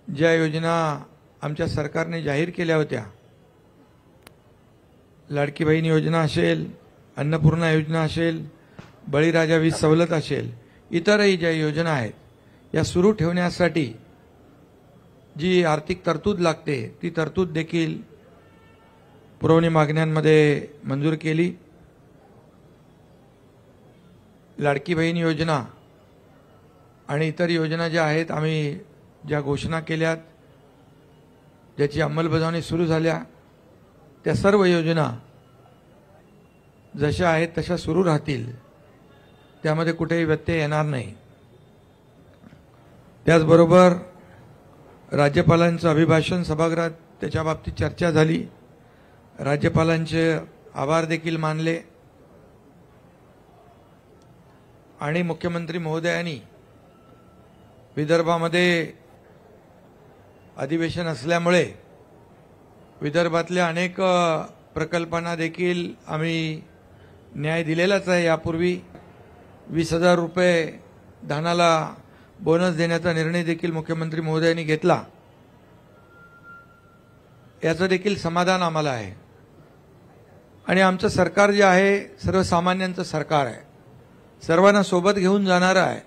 ज्या योजना आमच्या सरकारने जाहीर केल्या होत्या, लाडकी बहीण योजना असेल, अन्नपूर्णा योजना असेल, बळीराजा वीज सवलत असेल, इतरही ज्या योजना आहेत, या सुरू ठेवण्यासाठी जी आर्थिक तरतूद लागते ती तरतूद देखील पुरवणी मागण्यांमध्ये मंजूर केली। लाडकी बहीण योजना आणि इतर योजना ज्या आहेत, आम्ही ज्या घोषणा केल्यात, ज्याची अंमलबजावणी सुरू झाल्या, त्या सर्व योजना जशा आहेत तशा सुरू राहतील, त्यामध्ये कुठेही व्यत्यय येणार नाही। त्याचबरोबर राज्यपालांचं अभिभाषण सभागृहात त्याच्या बाबतीत चर्चा झाली, राज्यपालांचे आभार देखील मानले आणि मुख्यमंत्री महोदयांनी विदर्भामध्ये अधिवेशन असल्यामुळे विदर्भातल्या अनेक प्रकल्पांना देखील आम्ही न्याय दिलेलाच आहे। यापूर्वी 20,000 रुपये धानाला बोनस देण्याचा निर्णय देखील मुख्यमंत्री महोदयांनी घेतला, याचं देखील समाधान आम्हाला आहे। आणि आमचं सरकार जे आहे सर्वसामान्यांचं सरकार आहे, सर्वांना सोबत घेऊन जाणारं आहे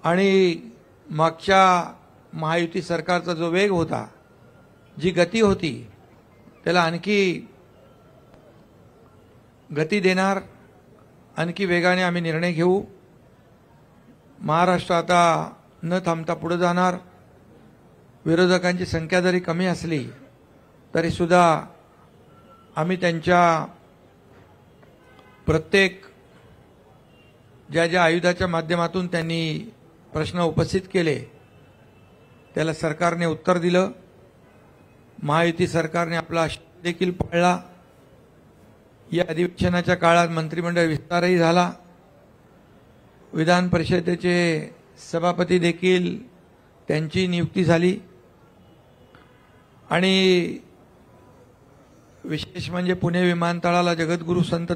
आणि मागच्या महायुती सरकारचा जो वेग होता, जी गती होती, त्याला आणखी गती देणार, आणखी वेगाने आम्ही निर्णय घेऊ। महाराष्ट्र आता न थांबता पुढे जाणार। विरोधकांची संख्या जरी कमी असली तरी सुद्धा आम्ही त्यांच्या प्रत्येक ज्या आयुधाच्या माध्यमातून त्यांनी प्रश्न उपस्थित केले त्याला सरकारने उत्तर दिलं। महायुती सरकारने आपला देखील पाळला। या अधिवेशनाच्या काळात मंत्रिमंडळ विस्तारही झाला, विधान परिषदेचे सभापती देखील त्यांची नियुक्ती झाली आणि विशेष म्हणजे पुणे विमानतळाला जगद्गुरू संत